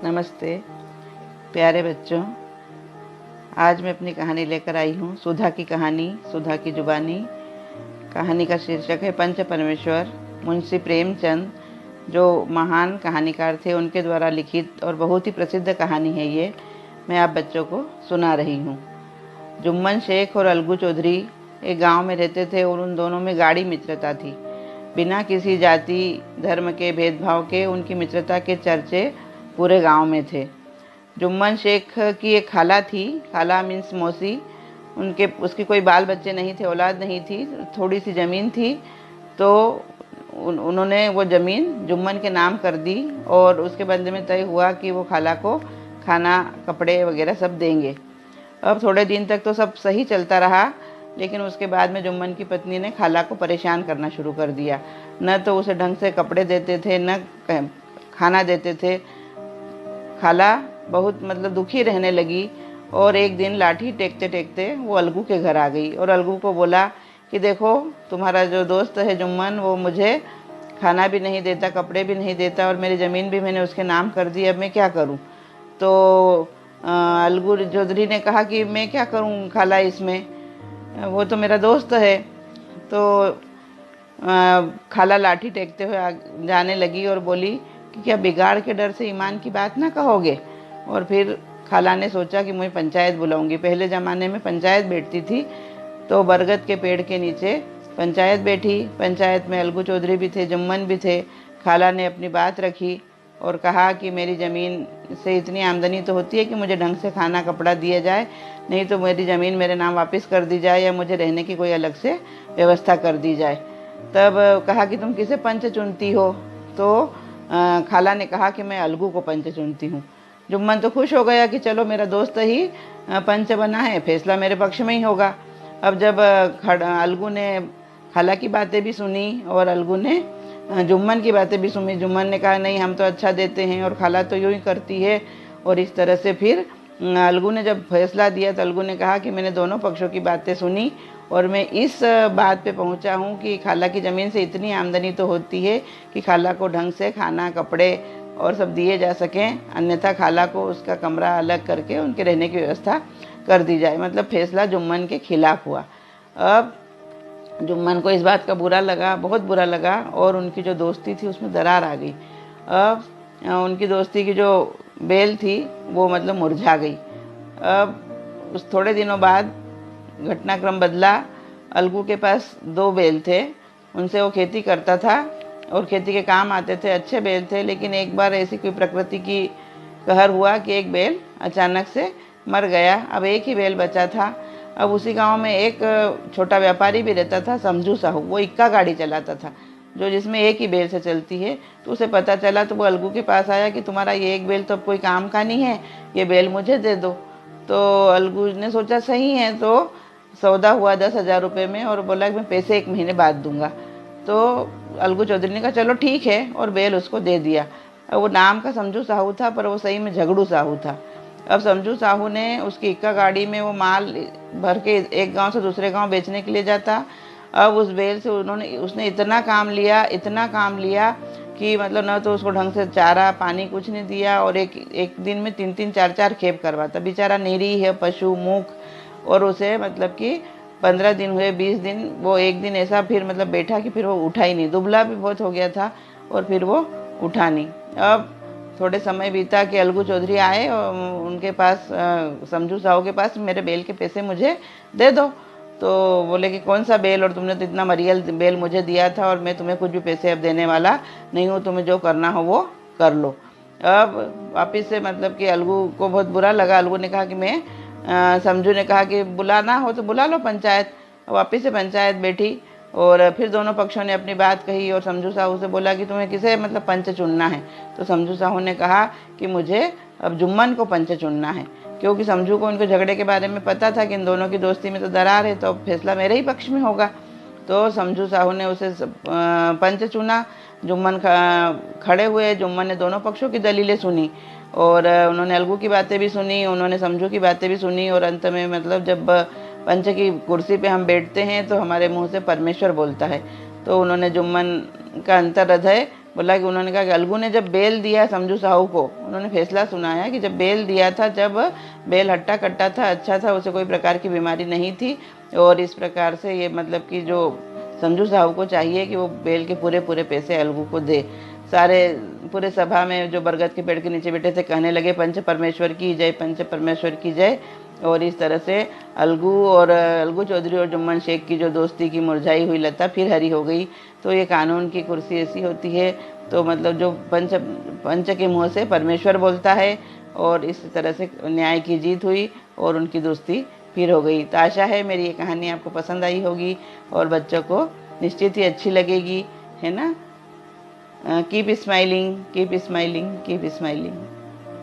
नमस्ते प्यारे बच्चों। आज मैं अपनी कहानी लेकर आई हूँ, सुधा की कहानी, सुधा की जुबानी। कहानी का शीर्षक है पंच परमेश्वर। मुंशी प्रेमचंद जो महान कहानीकार थे, उनके द्वारा लिखित और बहुत ही प्रसिद्ध कहानी है ये। मैं आप बच्चों को सुना रही हूँ। जुम्मन शेख और अलगू चौधरी एक गांव में रहते थे और उन दोनों में गाढ़ी मित्रता थी। बिना किसी जाति धर्म के भेदभाव के उनकी मित्रता के चर्चे पूरे गांव में थे। जुम्मन शेख की एक खाला थी, खाला मीन्स मौसी। उसके कोई बाल बच्चे नहीं थे, औलाद नहीं थी, थोड़ी सी ज़मीन थी। तो उन्होंने वो ज़मीन जुम्मन के नाम कर दी और उसके बदले में तय हुआ कि वो खाला को खाना कपड़े वगैरह सब देंगे। अब थोड़े दिन तक तो सब सही चलता रहा, लेकिन उसके बाद में जुम्मन की पत्नी ने खाला को परेशान करना शुरू कर दिया। न तो उसे ढंग से कपड़े देते थे, न खाना देते थे। खाला बहुत दुखी रहने लगी और एक दिन लाठी टेकते टेकते वो अलगू के घर आ गई और अलगू को बोला कि देखो, तुम्हारा जो दोस्त है जुम्मन, वो मुझे खाना भी नहीं देता, कपड़े भी नहीं देता और मेरी ज़मीन भी मैंने उसके नाम कर दी। अब मैं क्या करूं? तो अलगू चौधरी ने कहा कि मैं क्या करूं खाला, इसमें वो तो मेरा दोस्त है। तो खाला लाठी टेकते हुए जाने लगी और बोली कि क्या बिगाड़ के डर से ईमान की बात ना कहोगे? और फिर खाला ने सोचा कि मैं पंचायत बुलाऊंगी। पहले ज़माने में पंचायत बैठती थी, तो बरगद के पेड़ के नीचे पंचायत बैठी। पंचायत में अलगू चौधरी भी थे, जुम्मन भी थे। खाला ने अपनी बात रखी और कहा कि मेरी ज़मीन से इतनी आमदनी तो होती है कि मुझे ढंग से खाना कपड़ा दिया जाए, नहीं तो मेरी ज़मीन मेरे नाम वापस कर दी जाए या मुझे रहने की कोई अलग से व्यवस्था कर दी जाए। तब कहा कि तुम किसे पंच चुनती हो? तो खाला ने कहा कि मैं अलगू को पंच चुनती हूँ। जुम्मन तो खुश हो गया कि चलो मेरा दोस्त ही पंच बना है, फैसला मेरे पक्ष में ही होगा। अब जब अलगू ने खाला की बातें भी सुनी और अलगू ने जुम्मन की बातें भी सुनी। जुम्मन ने कहा नहीं, हम तो अच्छा देते हैं और खाला तो यूँ ही करती है। और इस तरह से फिर अलगू ने जब फैसला दिया तो अलगू ने कहा कि मैंने दोनों पक्षों की बातें सुनी और मैं इस बात पे पहुंचा हूं कि खाला की ज़मीन से इतनी आमदनी तो होती है कि खाला को ढंग से खाना कपड़े और सब दिए जा सकें, अन्यथा खाला को उसका कमरा अलग करके उनके रहने की व्यवस्था कर दी जाए। फैसला जुम्मन के खिलाफ हुआ। अब जुम्मन को इस बात का बुरा लगा, बहुत बुरा लगा, और उनकी जो दोस्ती थी उसमें दरार आ गई। अब उनकी दोस्ती की जो बेल थी वो मुरझा गई। अब उस थोड़े दिनों बाद घटनाक्रम बदला। अलगू के पास 2 बैल थे, उनसे वो खेती करता था और खेती के काम आते थे, अच्छे बैल थे। लेकिन एक बार ऐसी कोई प्रकृति की कहर हुआ कि एक बैल अचानक से मर गया। अब एक ही बैल बचा था। अब उसी गांव में एक छोटा व्यापारी भी रहता था, समझू साहू। वो इक्का गाड़ी चलाता था, जो जिसमें एक ही बैल से चलती है। तो उसे पता चला तो वो अलगू के पास आया कि तुम्हारा ये एक बैल तो अब कोई काम का नहीं है, ये बैल मुझे दे दो। तो अलगू ने सोचा सही है, तो सौदा हुआ 10,000 रुपये में और बोला कि मैं पैसे 1 महीने बाद दूंगा। तो अलगू चौधरी ने कहा चलो ठीक है, और बैल उसको दे दिया। अब वो नाम का समझू साहू था, पर वो सही में झगड़ू साहू था। अब समझू साहू ने उसकी इक्का गाड़ी में वो माल भर के एक गांव से दूसरे गांव बेचने के लिए जाता। अब उस बैल से उसने इतना काम लिया, इतना काम लिया कि न तो उसको ढंग से चारा पानी कुछ नहीं दिया, और एक दिन में 3-3 4-4 खेप करवाता। बेचारा निरी है, पशु मूक, और उसे कि 15 दिन हुए, 20 दिन, वो एक दिन ऐसा फिर बैठा कि फिर वो उठा ही नहीं। दुबला भी बहुत हो गया था और फिर वो उठा नहीं। अब थोड़े समय बीता कि अलगू चौधरी आए और उनके पास, समझू साहू के पास, मेरे बैल के पैसे मुझे दे दो। तो बोले कि कौन सा बैल, और तुमने तो इतना मरियल बैल मुझे दिया था और मैं तुम्हें कुछ भी पैसे अब देने वाला नहीं हूँ, तुम्हें जो करना हो वो कर लो। अब वापिस से कि अलगू को बहुत बुरा लगा। अलगू ने कहा कि मैं समझू ने कहा कि बुलाना हो तो बुला लो पंचायत। वापिस से पंचायत बैठी और फिर दोनों पक्षों ने अपनी बात कही और समझू साहू से बोला कि तुम्हें किसे पंच चुनना है? तो समझू साहू ने कहा कि मुझे अब जुम्मन को पंच चुनना है, क्योंकि समझू को उनके झगड़े के बारे में पता था कि इन दोनों की दोस्ती में तो दरार है, तो अब फैसला मेरे ही पक्ष में होगा। तो समझू साहू ने उसे पंच चुना। जुम्मन खड़े हुए। जुम्मन ने दोनों पक्षों की दलीलें सुनी और उन्होंने अलगू की बातें भी सुनी, उन्होंने समझू की बातें भी सुनी, और अंत में जब पंच की कुर्सी पे हम बैठते हैं तो हमारे मुंह से परमेश्वर बोलता है। तो उन्होंने जुम्मन का अंतर हृदय बोला कि उन्होंने कहा कि अलगू ने जब बेल दिया समझू साहू को, उन्होंने फैसला सुनाया कि जब बेल दिया था, जब बेल हट्टा कट्टा था, अच्छा था, उसे कोई प्रकार की बीमारी नहीं थी, और इस प्रकार से ये मतलब कि जो संजू साहू को चाहिए कि वो बेल के पूरे पूरे पैसे अलगू को दे। सारे पूरे सभा में जो बरगद के पेड़ के नीचे बैठे थे कहने लगे पंच परमेश्वर की जय, पंच परमेश्वर की जय। और इस तरह से अलगू चौधरी और जुम्मन शेख की जो दोस्ती की मुरझाई हुई लता फिर हरी हो गई। तो ये कानून की कुर्सी ऐसी होती है। तो मतलब जो पंच के मुंह से परमेश्वर बोलता है, और इस तरह से न्याय की जीत हुई और उनकी दोस्ती फिर हो गई। तो आशा है मेरी ये कहानी आपको पसंद आई होगी और बच्चों को निश्चित ही अच्छी लगेगी, है ना। Keep smiling, keep smiling, keep smiling.